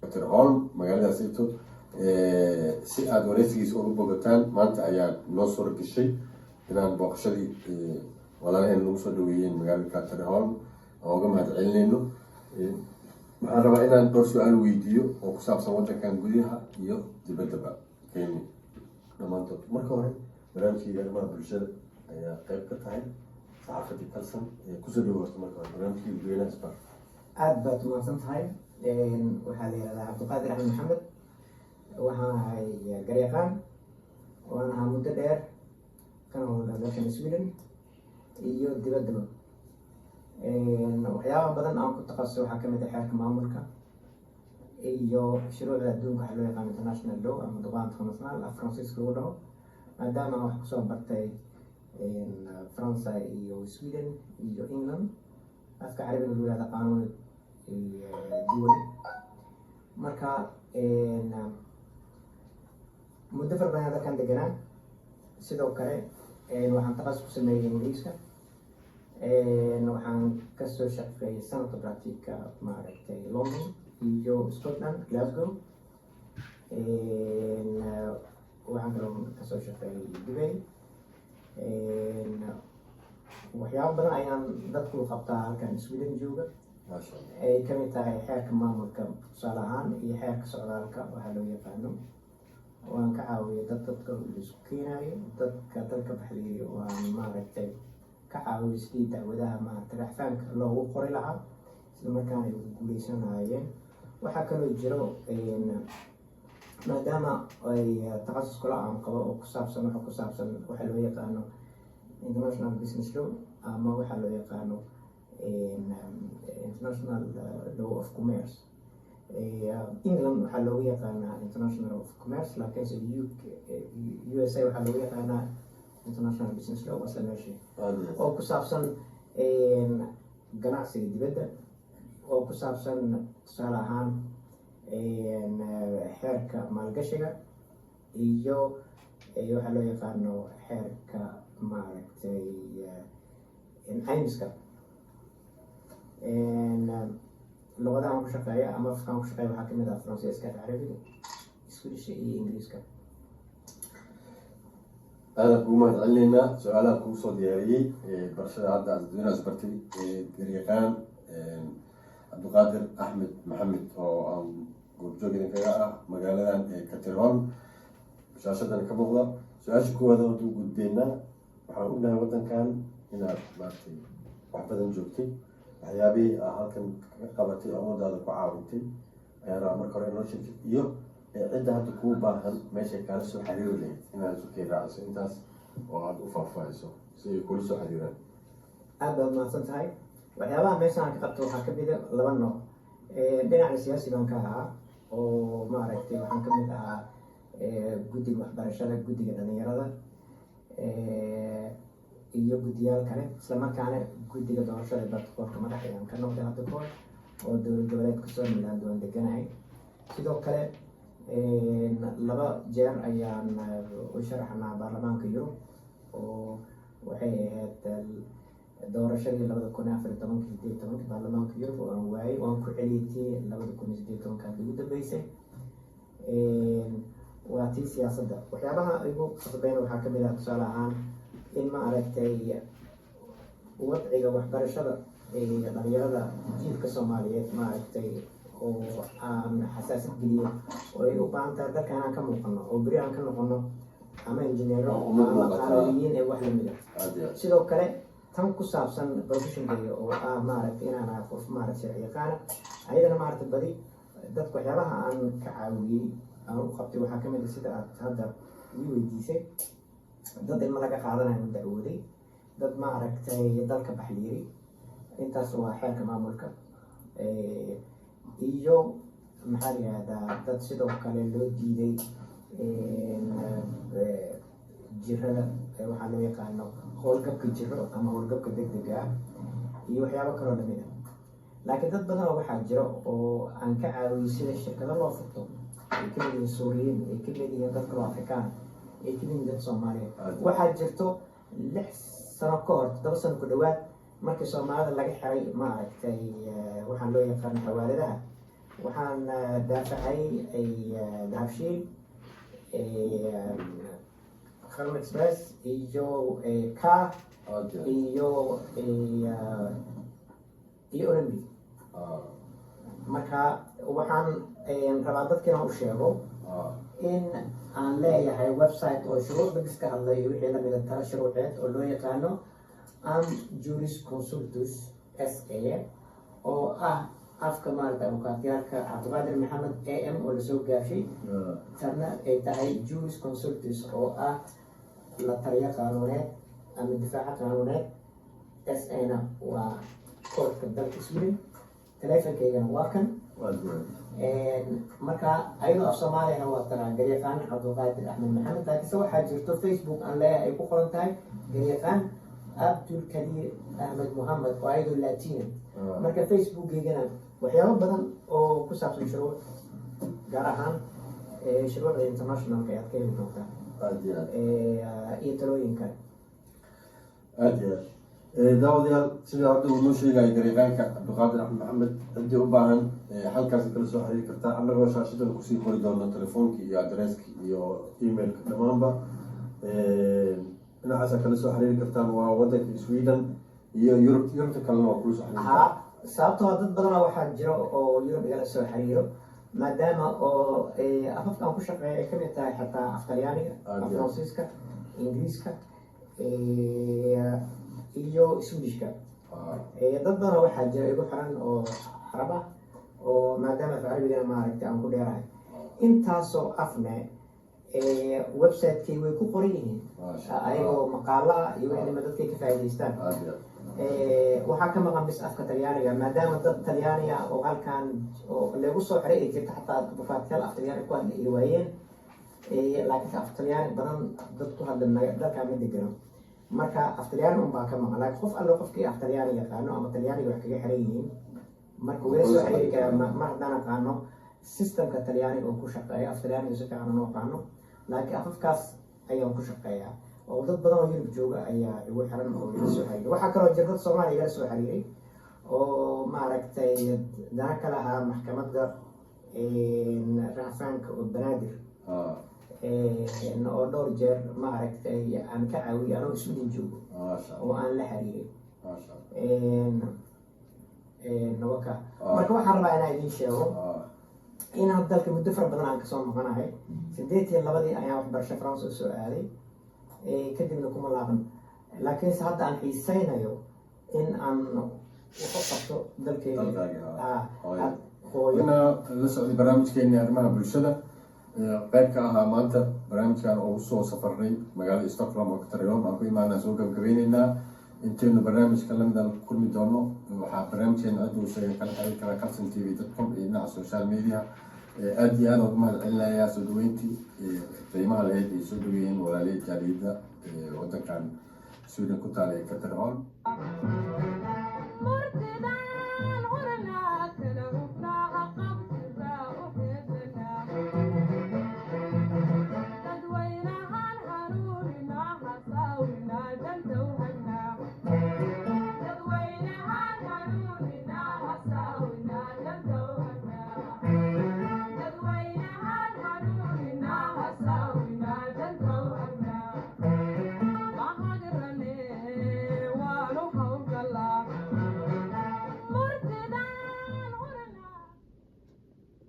كترهون مقالة سيتو سيئة وريسيس أوروبوغتان مانتا أيان نوصر بشي إنان بوقشدي ولا لهن نوصر دويين مقالة كترهون أو جمع العلنينو waxaan rabaa inaan dhowr su-aal weydiiyo oo ku saabsan waddankan gudaha iyo dibaddaba kenya dhammaantood. marka hore barnaamijkayga arrimaha bulshada ayaa qayb ka tahay saxaafadii kalsan kusoo dhawaarta marka hore barnaamijkii dadweynaha isbar. aad baad umahadsan tahay. waxaa la yihahdaa cabdiqaadir axmed maxamed, waxaan ahay garyaqaan, waan ahaa muddo dheer kana howlgala dalkan Sweden iyo dibaddaba. waxyaaba badan aan ku takhasusay waxaa kamid ah xeerka maamulka iyo shuruucda adduunka waxaa loo yaqaan international law ama droit international af Francis lagu dhaho, maadaama aan wax kusoo bartay Faransa iyo Sweden iyo England. afka carabiga lagu yihahda qaanuun duwali. marka muddo fara badan dalkan deganaa. sidoo kale waxaan takhasus ku sameeyay ingiriiska. waxaan kasoo shaqeeyay sanadka practica maaragtay London iyo Scotland, Glasgow. waxaan kaloo kasoo shaqeeyay Dubai. waxyaabo badan ayaan dadku qabtaa halkan Sweden jooga. ay kamid tahay xeerka maamulka tusaale ahaan iyo xeerka socdaalka waxaa loo yaqaano. waan ka caawiyay dadka isku keenayo, dadka dalka baxliyo waan maaragtay ka caawiyo sidii dacwadaha maaragtay racfaanka loogu qori lahaa isla markaana ay ugu guuleysanayeen. waxaa kaloo jiro maadaama ay takhasus kula aan qabo oo ku saabsan waxa loo yaqaano international business law ama waxaa loo yaqaano international law of commerce. England waxaa loogu yaqaanaa international of commerce, laakiinse USA waxaa loogu yaqaanaa international business law wasla meesha oo ku saabsan ganacsiga dibadda, oo ku saabsan tusaale ahaan xeerka maalgashiga iyo waxaa loo yaqaano xeerka maaragtay caymiska. luqadahan ku shaqeeya ama afkaan ku shaqeeya waxaa kamid ah Faransiiska, Carabiga, Swedish iyo Ingiriiska. aada kugu mahad celinaynaa su-aalaha kugu soo diyaariyey barashada hadda dadweynaha isbartay garyaqaan cabdiqaadir axmed maxamed oo aan goobjoog idinkaga ah magaaladan Caterhon shaashadan ka muuqda. su-aasha koowaad aan u gudbeynaa, waxaan ognahay waddankan inaad maaragtay wax badan joogtay, waxyaabihii halkan ka qabatay oo ummadaada ku caawintay ayaan rabaa marka hore inoo sheegtay iyo cidda hadda kuu baahan meeshay kaala soo xiriiri lahayd inaad isukay raaciso intaas oo aada u faahfaahiso si ay kula soo xiriiraan. aad baad mahadsan tahay. waxyaabaha meesha aan ka qabto waxaa kamid ah laba nooc. dhinaca siyaasi baan ka ahaa oo maaragtay waxaan kamid ahaa guddiga waxbarashada, guddiga dhalinyarada iyo guddiyaal kale, isla markaana guddiga doorashada baarlamaanka madax ayaan ka noqday hadda kahor oo dowlad goboleedka Somaliland waan deganahay. sidoo kale laba jeer ayaan u sharaxnaa baarlamaanka Yurub oo waxay ahayd doorashadii 2014 baarlamaanka Yurub oo aan waayay, waan ku celiyay 2018 ugu dambeysay. waa tii siyaasadda. waxyaabaha igu qasbayna waxaa kamid ah tusaale ahaan in maaragtay wadciga waxbarashada dhalinyarada jiilka Soomaaliyeed maaragtay oo aan xasaasiyad geliyo oo ay u baahan tahay dalka inaan ka muuqano oo beri aan ka noqono ama injineero ama qaaliyiin ee wax lamid ah. sidoo kale tan ku saabsan professionkayga oo ah maaragtay inaan ahay qof maaragtay sharci yaqaana, ayadana maaragtay badi dadka waxyaabaha aan ka caawiyey aan u qabtay waxaa kamid ah sida aad hadda ii weydiisay, dad ilma laga qaadanayo dacwooday, dad maaragtay dalka baxliyiray. intaas waa xeerka maamulka. iyo maxaa la yihahdaa dad sidoo kale loo diiday jirada waxaa loo yaqaano howlgabka jiro ama howlgabka degdega ah iyo waxyaabo kaloo lamid ah. laakiin dad badan oo waxaa jiro oo aan ka caawiyey sida shirkado loo furto, ay kamid yihiin Suuriyiin, ay kamid yihiin dad kaloo Afrikaan, ay kamid yihiin dad Soomaaliyeed. waxaa jirto 6 sano ka hor 7 sano ku dhawaad markii Soomaalida laga xiray maaragtay waxaan loo yaqaan xawaaladaha, waxaan daafacay dahabshiil Kharm Express iyo car iyo Olympic. Marka waxaan rabaa dadka inaan u sheego in aan leeyahay website oo shuruucda iska hadlayo wixii la mida tala shuruuceed oo loo yaqaano Jurisconsultus SA oo ah afka maaragta abukaatiyaalka Cabdiqaadir Maxamed AM oo lasoo gaashay tarna ay tahay Jurisconsultus oo ah la taliya qaanuuneed ama difaaca qaanuuneed SA-na waa koodka dalka Sweden. Telefonkaygana waa kan marka ayadoo af Soomaaliya waa tanaa garyaqaan Cabdiqaadir Axmed Maxamed, laakiinse waxaa jirto Facebook aan leeyahay ay ku qoran tahay garyaqaan Abdulkadir Ahmed Muhammad oo ayadoo Latina. marka Facebookaygana waxyaabo badan oo ku saabsan shuruuc gaar ahaan shuruucda internationalka ayaad ka heli doontaa iyo talooyinka. daawadayaal sida hadda uu noo sheegaya garyaqaanka Cabdiqaadir Axmed Maxamed, ciddii u baahan halkaas kala soo xiriiri kartaa. annagoo shaashadan kusii qori doono telefoonkii iyo adresskii iyo emailka dhammaanba dhinacaasa kala soo xiriiri kartaan. waa wadanka Sweden iyo Yurubta kalena waa kula soo xiriiri sababtoo dad badanaa waxaa jiro oo Yurub igala soo xiriiro maadaama oo afafka aan ku shaqeeya ay kamid tahay xataa af Talyaaniga, af Faransiiska, Ingiriiska iyo Swedishka. dad badan waxaa jira igu xiran oo Carab ah oo maadaama af Carabigana maaragtay aan ku dheerahay intaasoo afne website-kay way ku qoran yihiin ayagoo maqaala iyo wixii dadkay ka faa'iidaystaan. waxaa ka maqan bis afka Talyaaniga maadaama dad Talyaaniga oo halkan oo lagu soo xiray ay jirta xataa bukaatyaal af Talyaani ku hadla ay waayeen laakiin af Talyaani badan dad ku hadla dalka ma degano. marka af Talyaani unbaa ka maqan laakiin qof alle qofkii af Talyaani yaqaano ama Talyaaniga wax kaga xiran yihiin marka way soo xiriiri karaa ma haddaan aqaano systemka Talyaaniga oo ku shaqeeya af Talyaaniga si fiican uma aqaano laakiin afafkaas ayaan ku shaqeeyaa oo dad badan oo Yurub jooga ayaa igu xiran oo iga soo xiriiray. waxaa kaloo jira dad Soomaaliya igala soo xiriiray oo maaragtay dana ka lahaa maxkamadda racfaanka oo Banaadir oo dhowr jeer maaragtay aan ka caawiyay anoo Sweden joogo oo aan la xiriiray. marka waxaan rabaa inaan idiin sheego in hadda dalka muddo fara badan aan kasoo maqanahay 82 ayaan waxbarasho France u soo aaday kadibna kuma laaban laakiinse hadda aan xiisaynayo in aan wax qabto dalkayga la socday barnaamijkeeni arrimaha bulshada qayb ka ahaa maanta barnaamijkan oo usoo safarnay magaalada Stockholm oo Kataryoon aan ku imaanaa soo gabagabeynaynaa. intaynu barnaamijka lamida kulmi doono waxaa barnaamijkeena aad u sheegay kala xiriir kara calsontv.com iyo dhinaca social media. aad iyo aad ugu mahadcelinayaa soo dhaweyntii qiimaha lahayd ay soo dhaweeyeen walaalihii jaaliyadda wadankan Sweden ku taala ee Kataryoon.